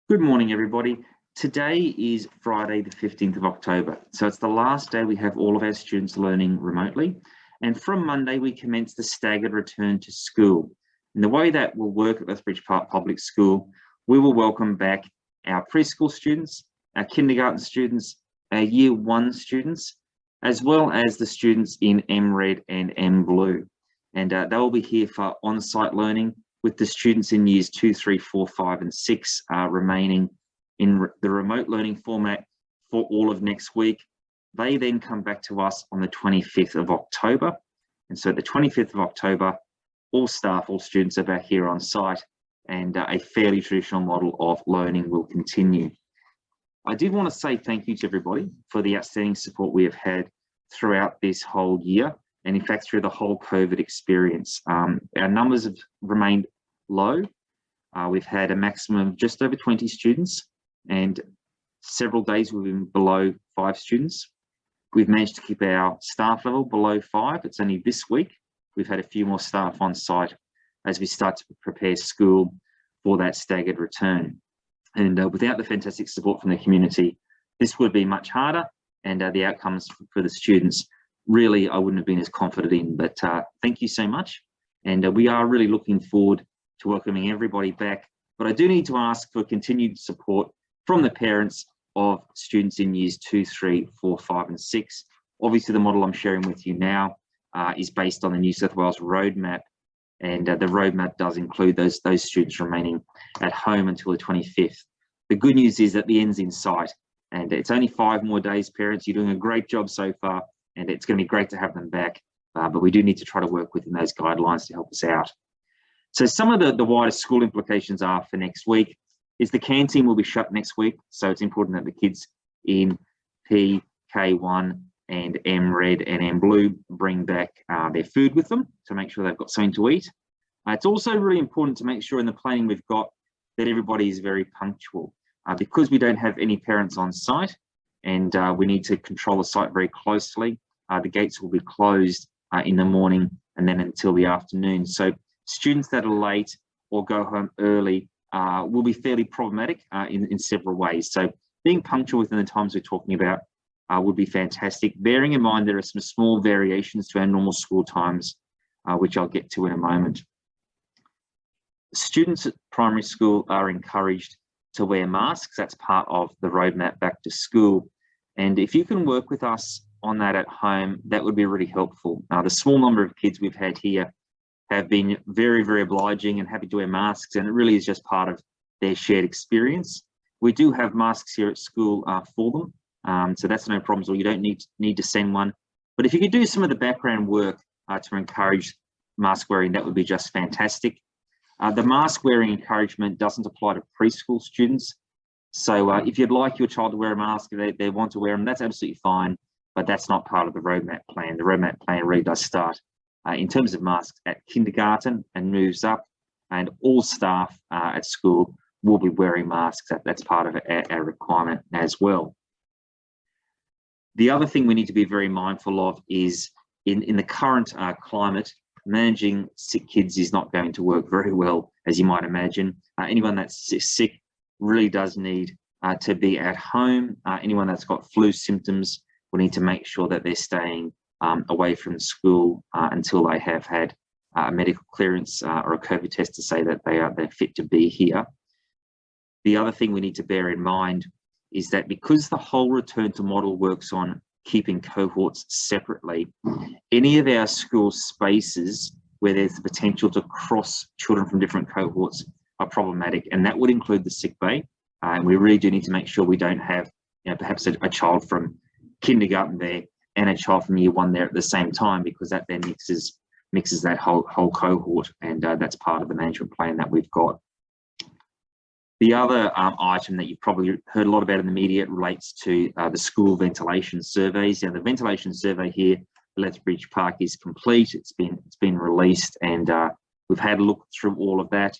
Good morning, everybody. Today is Friday, the 15th of October. So it's the last day we have all of our students learning remotely. And from Monday, we commence the staggered return to school. And the way that will work at Lethbridge Park Public School, we will welcome back our preschool students, our kindergarten students, our year one students, as well as the students in MRed and MBlue. And they will be here for on-site learning, with the students in years 2, 3, 4, 5, and 6 remaining in the remote learning format for all of next week. They then come back to us on the 25th of October. And so the 25th of October, all staff, all students are back here on site, and a fairly traditional model of learning will continue. I did want to say thank you to everybody for the outstanding support we have had throughout this whole year, and in fact through the whole COVID experience. Our numbers have remained low. We've had a maximum of just over 20 students, and several days we've been below 5 students. We've managed to keep our staff level below 5. It's only this week we've had a few more staff on site as we start to prepare school for that staggered return. And without the fantastic support from the community, this would be much harder, and the outcomes for the students really I wouldn't have been as confident in. But thank you so much, and we are really looking forward to welcoming everybody back. But I do need to ask for continued support from the parents of students in years 2, 3, 4, 5, and 6. Obviously, the model I'm sharing with you now is based on the New South Wales roadmap, and the roadmap does include those students remaining at home until the 25th. The good news is that the end's in sight, and it's only 5 more days. Parents, you're doing a great job so far, and it's going to be great to have them back, but we do need to try to work within those guidelines to help us out. So some of the wider school implications are for next week is the canteen will be shut next week. So it's important that the kids in P, K1 and MRed and MBlue bring back their food with them to make sure they've got something to eat. It's also really important to make sure in the planning we've got that everybody is very punctual. Because we don't have any parents on site, and we need to control the site very closely, the gates will be closed in the morning and then until the afternoon. So students that are late or go home early will be fairly problematic in several ways. So being punctual within the times we're talking about would be fantastic. Bearing in mind there are some small variations to our normal school times, which I'll get to in a moment. Students at primary school are encouraged to wear masks. That's part of the roadmap back to school. And if you can work with us on that at home, that would be really helpful. The small number of kids we've had here have been very, very obliging and happy to wear masks, and it really is just part of their shared experience. We do have masks here at school for them, so that's no problem at all. You don't need to send one. But if you could do some of the background work to encourage mask wearing, that would be just fantastic. The mask wearing encouragement doesn't apply to preschool students. So if you'd like your child to wear a mask, they want to wear them, that's absolutely fine, but that's not part of the roadmap plan. The roadmap plan really does start in terms of masks at kindergarten and moves up, and all staff at school will be wearing masks. That's part of our requirement as well. The other thing we need to be very mindful of is in the current climate, managing sick kids is not going to work very well, as you might imagine. Anyone that's sick really does need to be at home. Anyone that's got flu symptoms will need to make sure that they're staying away from school until they have had a medical clearance or a COVID test to say that they're fit to be here. The other thing we need to bear in mind is that because the whole return to model works on keeping cohorts separately, any of our school spaces where there's the potential to cross children from different cohorts are problematic, and that would include the sick bay. And we really do need to make sure we don't have, perhaps a child from kindergarten there and a child from year 1 there at the same time, because that then mixes that whole cohort, and that's part of the management plan that we've got. The other item that you've probably heard a lot about in the media relates to the school ventilation surveys. Now, the ventilation survey here at Lethbridge Park is complete. It's been released, and we've had a look through all of that.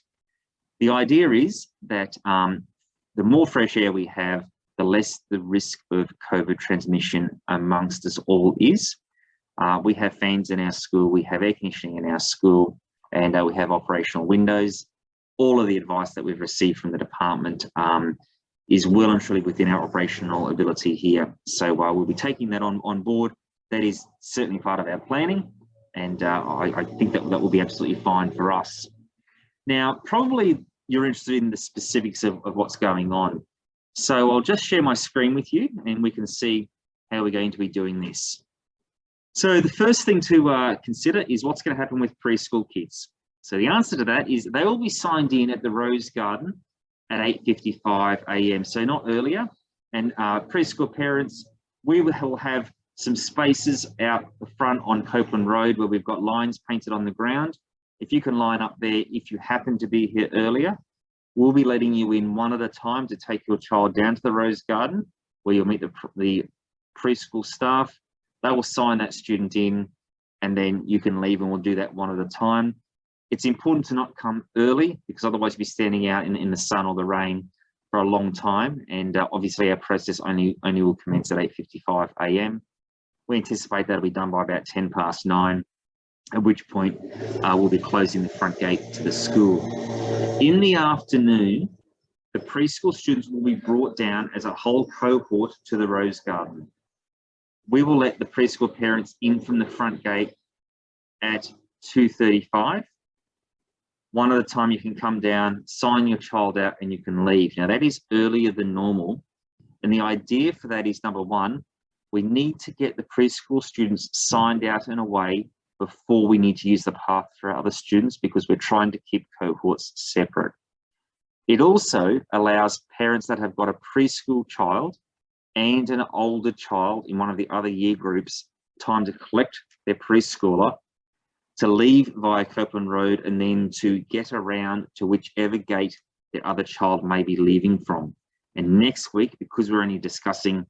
The idea is that the more fresh air we have, the less the risk of COVID transmission amongst us all is. We have fans in our school, we have air conditioning in our school, and we have operational windows. all of the advice that we've received from the department is well and truly within our operational ability here. So we'll be taking that on board. That is certainly part of our planning, and I think that will be absolutely fine for us. Now, probably you're interested in the specifics of what's going on. So I'll just share my screen with you and we can see how we're going to be doing this. So the first thing to consider is what's going to happen with preschool kids. So the answer to that is they will be signed in at the Rose Garden at 8:55 a.m. So not earlier. And preschool parents, we will have some spaces out the front on Copeland Road where we've got lines painted on the ground. If you can line up there, if you happen to be here earlier, we'll be letting you in one at a time to take your child down to the Rose Garden where you'll meet the preschool staff. They will sign that student in and then you can leave, and we'll do that one at a time. It's important to not come early because otherwise you'll be standing out in the sun or the rain for a long time. And obviously our process only will commence at 8:55 a.m. We anticipate that'll be done by about 9:10, at which point we'll be closing the front gate to the school. In the afternoon, the preschool students will be brought down as a whole cohort to the Rose Garden. We will let the preschool parents in from the front gate at 2:35. One at a time you can come down, sign your child out, and you can leave. Now that is earlier than normal. And the idea for that is, number one, we need to get the preschool students signed out and away before we need to use the path for our other students, because we're trying to keep cohorts separate. It also allows parents that have got a preschool child and an older child in one of the other year groups time to collect their preschooler, to leave via Copeland Road, and then to get around to whichever gate the other child may be leaving from. And next week, because we're only discussing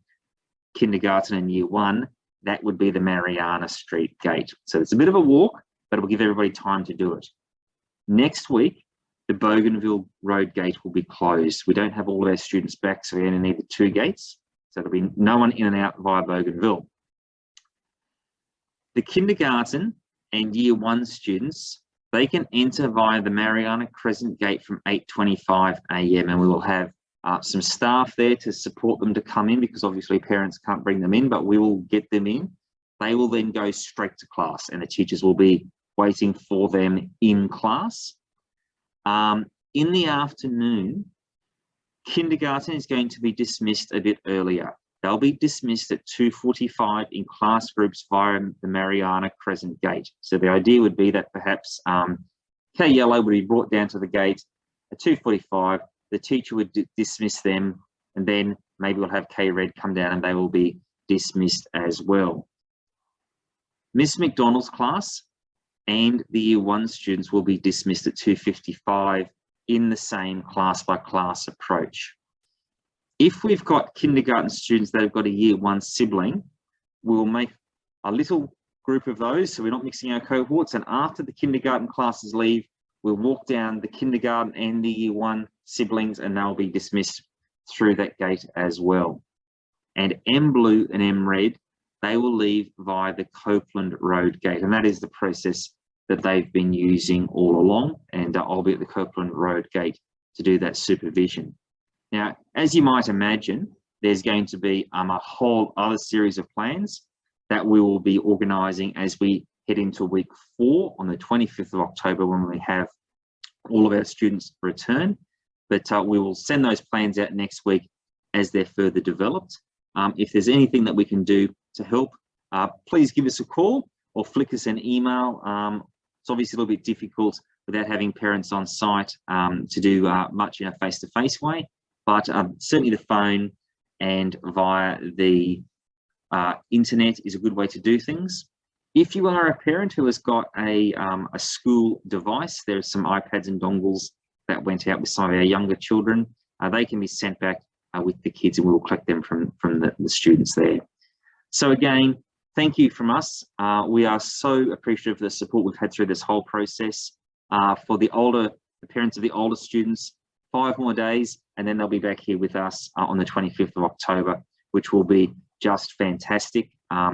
kindergarten and year one, that would be the Mariana Street gate. So it's a bit of a walk, but it will give everybody time to do it. Next week, the Bougainville Road gate will be closed. We don't have all of our students back, so we only need the 2 gates. So there'll be no one in and out via Bougainville. The kindergarten and year one students, they can enter via the Mariana Crescent gate from 8:25 a.m. and we will have some staff there to support them to come in, because obviously parents can't bring them in, but we will get them in. They will then go straight to class and the teachers will be waiting for them in class. In the afternoon, kindergarten is going to be dismissed a bit earlier. They'll be dismissed at 2:45 in class groups via the Mariana Crescent gate. So the idea would be that perhaps K Yellow would be brought down to the gate at 2:45. The teacher would dismiss them, and then maybe we'll have K Red come down and they will be dismissed as well. Miss McDonald's class and the year one students will be dismissed at 2:55 in the same class by class approach. If we've got kindergarten students that have got a year one sibling, we'll make a little group of those so we're not mixing our cohorts, and after the kindergarten classes leave, we'll walk down the kindergarten and the year one siblings and they'll be dismissed through that gate as well. And MBlue and MRed, they will leave via the Copeland Road gate, and that is the process that they've been using all along, and I'll be at the Copeland Road gate to do that supervision. Now, as you might imagine, there's going to be a whole other series of plans that we will be organising as we head into week 4 on the 25th of October when we have all of our students return. But we will send those plans out next week as they're further developed. If there's anything that we can do to help, please give us a call or flick us an email. It's obviously a little bit difficult without having parents on site to do much in a face-to-face way, but certainly the phone and via the internet is a good way to do things. If you are a parent who has got a school device, there are some iPads and dongles that went out with some of our younger children. They can be sent back with the kids and we will collect them from the students there. So again, thank you from us. We are so appreciative of the support we've had through this whole process. For the parents of the older students, 5 more days, and then they'll be back here with us on the 25th of October, which will be just fantastic.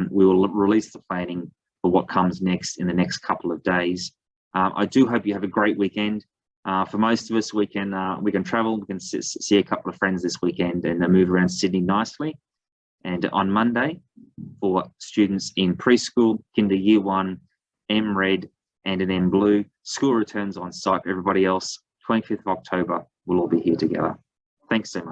We will release the planning for what comes next in the next couple of days. I do hope you have a great weekend. For most of us, we can travel, we can see a couple of friends this weekend and move around Sydney nicely. And on Monday, for students in preschool, kinder year 1, MRed, and an MBlue, school returns on site. Everybody else, 25th of October, we'll all be here together. Thanks so much.